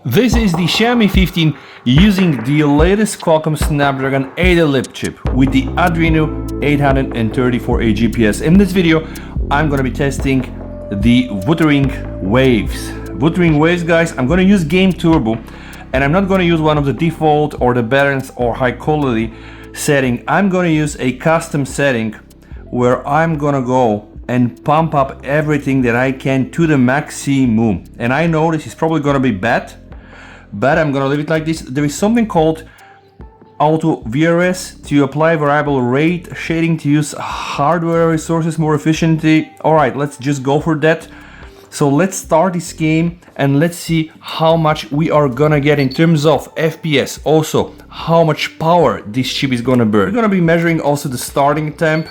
This is the Xiaomi 15 using the latest Qualcomm Snapdragon 8 Elite chip with the Adreno 834A GPS. In this video, I'm gonna be testing the Wuthering Waves. Wuthering Waves, guys, I'm gonna use Game Turbo, and I'm not gonna use one of the default or the balance or high quality setting. I'm gonna use a custom setting where I'm gonna go and pump up everything that I can to the maximum. And I know this is probably gonna be bad, but I'm gonna leave it like this. There is something called Auto VRS to apply variable rate shading to use hardware resources more efficiently. All right, let's just go for that. So let's start this game and let's see how much we are gonna get in terms of FPS. Also, how much power this chip is gonna burn. We're gonna be measuring also the starting temp,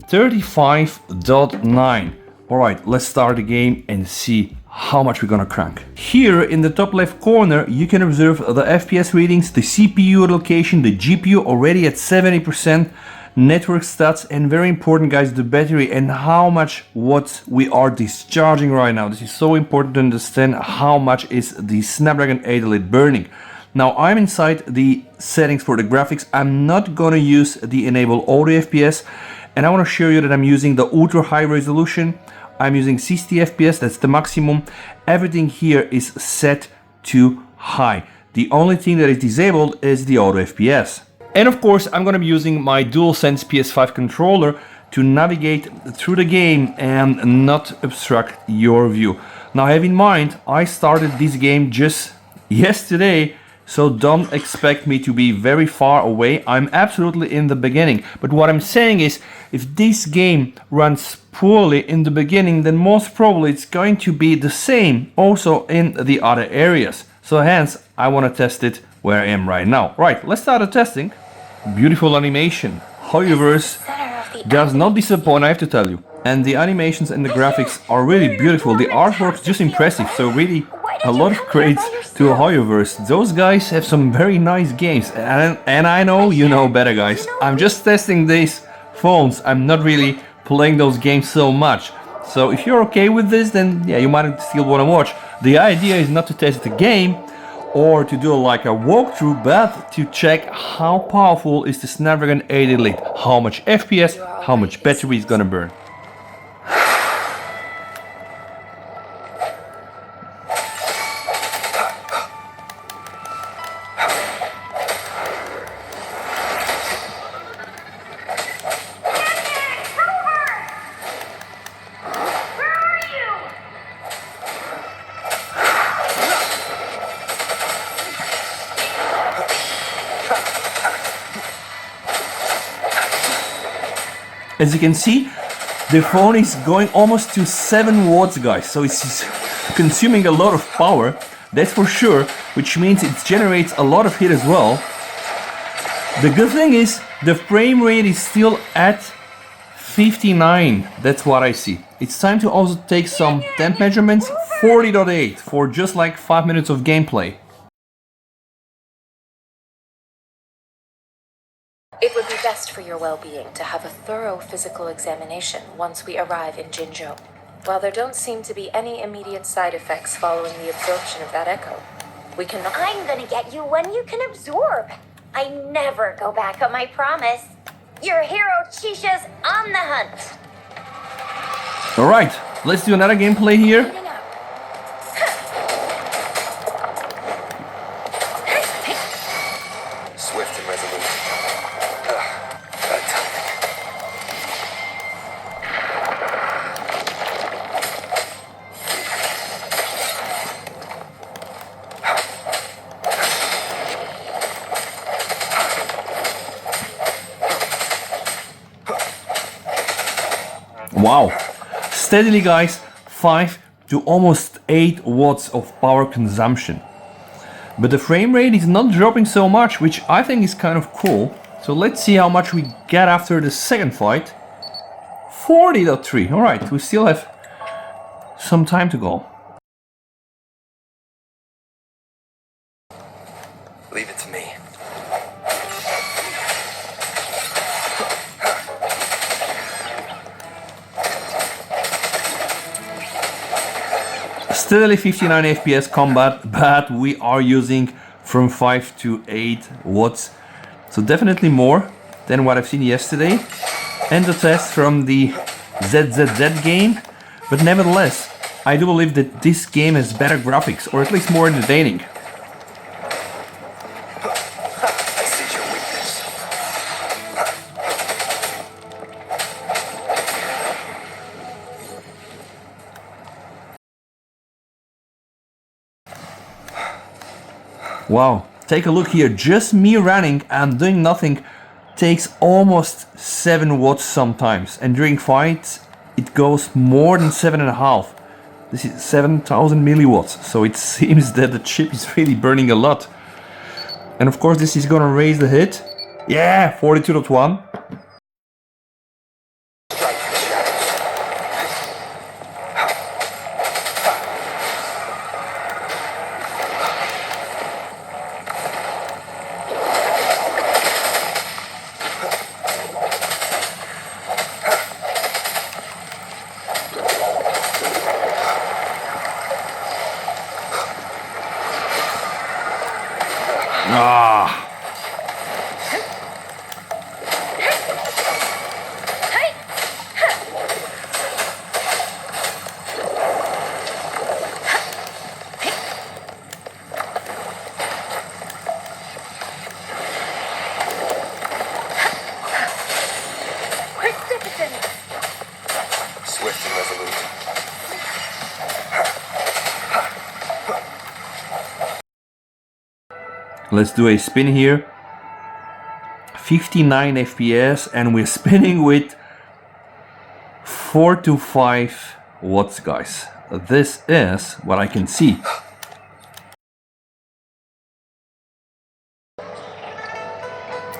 35.9. All right, let's start the game and see how much we're gonna crank. Here in the top left corner, you can observe the FPS readings, the CPU allocation, the GPU already at 70%, network stats, and very important, guys, the battery and how much watts we are discharging right now. This is so important to understand how much is the Snapdragon 8 Elite burning. Now I'm inside the settings for the graphics. I'm not gonna use the enable auto FPS, and I want to show you that I'm using the ultra high resolution. I'm using 60 FPS, that's the maximum. Everything here is set to high. The only thing that is disabled is the auto FPS. And of course, I'm going to be using my DualSense PS5 controller to navigate through the game and not obstruct your view. Now have in mind, I started this game just yesterday, so don't expect me to be very far away. I'm absolutely in the beginning. But what I'm saying is, if this game runs poorly in the beginning, then most probably it's going to be the same also in the other areas. So hence, I want to test it where I am right now. Right, let's start the testing. Beautiful animation. Hoyoverse does not disappoint, I have to tell you. And the animations and the graphics are really beautiful. The artwork's just impressive. So really, a lot of credits to Hoyoverse. Those guys have some very nice games, and I know you know better, guys. I'm just testing these phones. I'm not really playing those games so much. So if you're okay with this, then yeah, you might still want to watch. The idea is not to test the game or to do like a walkthrough, but to check how powerful is the Snapdragon 8 Elite, how much FPS, how much battery is gonna burn. As you can see, the phone is going almost to 7 watts, guys, so it's consuming a lot of power, that's for sure, which means it generates a lot of heat as well. The good thing is the frame rate is still at 59, that's what I see. It's time to also take some temp measurements, 40.8 for just like 5 minutes of gameplay. It would be best for your well-being to have a thorough physical examination once we arrive in Jinzhou. While there don't seem to be any immediate side effects following the absorption of that echo, we can... I'm gonna get you one you can absorb. I never go back on my promise. Your hero Chisha's on the hunt. Alright, let's do another gameplay here. Swift and resolute. Wow, steadily, guys, 5 to almost 8 watts of power consumption. But the frame rate is not dropping so much, which I think is kind of cool. So let's see how much we get after the second fight. 40.3, alright, we still have some time to go. Leave it to me. Steadily 59 FPS combat, but we are using from 5 to 8 watts. So definitely more than what I've seen yesterday. And the test from the ZZZ game. But nevertheless, I do believe that this game has better graphics, or at least more entertaining. I see your weakness. Wow, take a look here. Just me running and doing nothing takes almost 7 watts sometimes. And during fights, it goes more than 7.5. This is 7,000 milliwatts. So it seems that the chip is really burning a lot. And of course, this is gonna raise the hit. Yeah, 42.1. Ah. Swift and resolute. Let's do a spin here. 59 FPS, and we're spinning with 4 to 5 watts, guys. This is what I can see.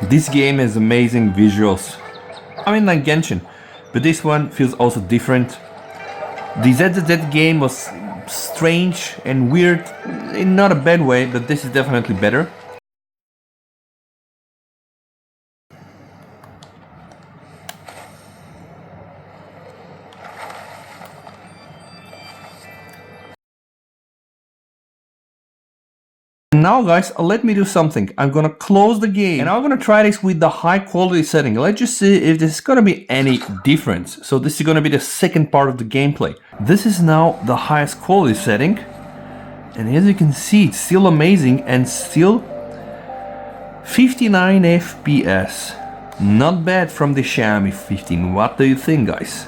This game has amazing visuals. I mean, like Genshin, but this one feels also different. The ZZZ game was strange and weird in not a bad way, but this is definitely better. Now guys, let me do something. I'm gonna close the game and I'm gonna try this with the high quality setting. Let's just see if this is gonna be any difference. So this is gonna be the second part of the gameplay. This is now the highest quality setting. And as you can see, it's still amazing and still 59 FPS. Not bad from the Xiaomi 15. What do you think, guys?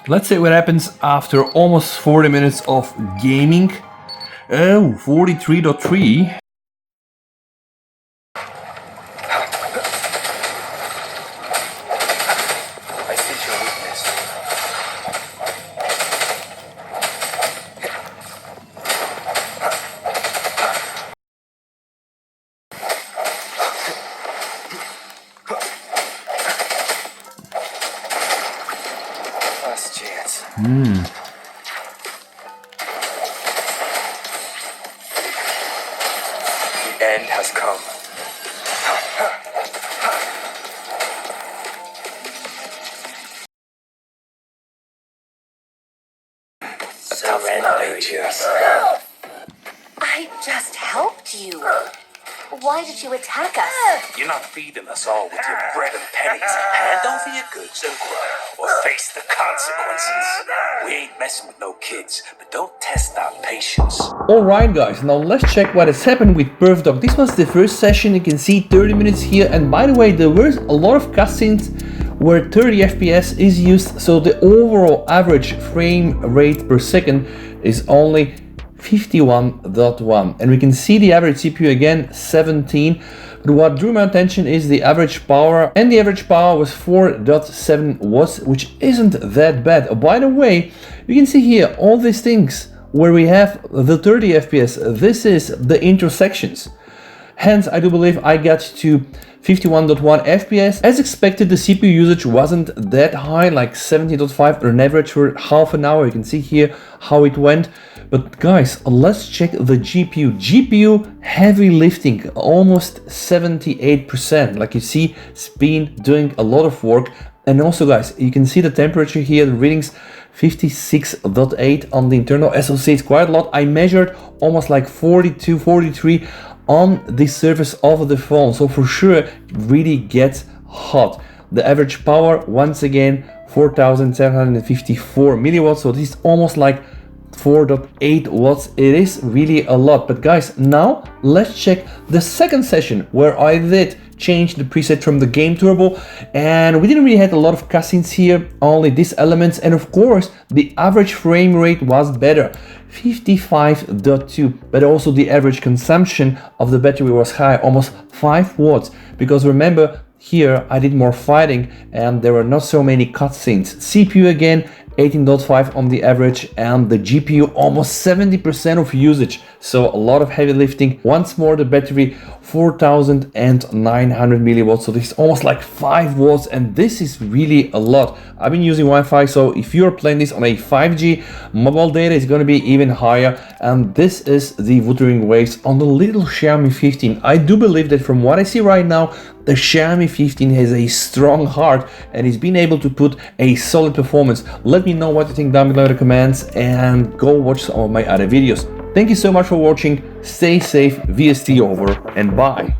Let's see what happens after almost 40 minutes of gaming. Oh, 43.3. I see your weakness. Last chance. The end has come. Surrender yourself. I just helped you. Why did you attack us? You're not feeding us all with your bread and pennies. Hand over your goods and grow, or face the consequences. We ain't messing with no kids, but don't test our patience. Alright guys, now let's check what has happened with PerfDog. This was the first session, you can see 30 minutes here, and by the way, there were a lot of cutscenes where 30 FPS is used, so the overall average frame rate per second is only 51.1, and we can see the average CPU again 17. But what drew my attention is the average power, and the average power was 4.7 watts, which isn't that bad. By the way, you can see here all these things where we have the 30 FPS. This is the intersections. Hence, I do believe I got to 51.1 FPS. As expected, the CPU usage wasn't that high, like 17.5 on average for half an hour. You can see here how it went. But guys, let's check the GPU. GPU heavy lifting, almost 78%. Like you see, it's been doing a lot of work. And also guys, you can see the temperature here, the readings 56.8 on the internal SoC. It's quite a lot. I measured almost like 42, 43 on the surface of the phone, so for sure it really gets hot. The average power, once again, 4754 milliwatts, so this is almost like 4.8 watts. It is really a lot. But guys, now let's check the second session where I did change the preset from the game turbo, and we didn't really have a lot of cutscenes here, only these elements, and of course the average frame rate was better, 55.2, but also the average consumption of the battery was high, almost 5 watts, because remember here I did more fighting and there were not so many cutscenes. CPU again 18.5 on the average, and the GPU almost 70% of usage, so a lot of heavy lifting. Once more the battery 4900 milliwatts, so this is almost like 5 watts, and this is really a lot. I've been using Wi-Fi, so if you're playing this on a 5G mobile data, it's going to be even higher. And this is the Wuthering waves on the little Xiaomi 15. I do believe that from what I see right now, the Xiaomi 15 has a strong heart and is being able to put a solid performance. Let me know what you think down below in the comments, and go watch some of my other videos. Thank you so much for watching. Stay safe, VST over, and bye.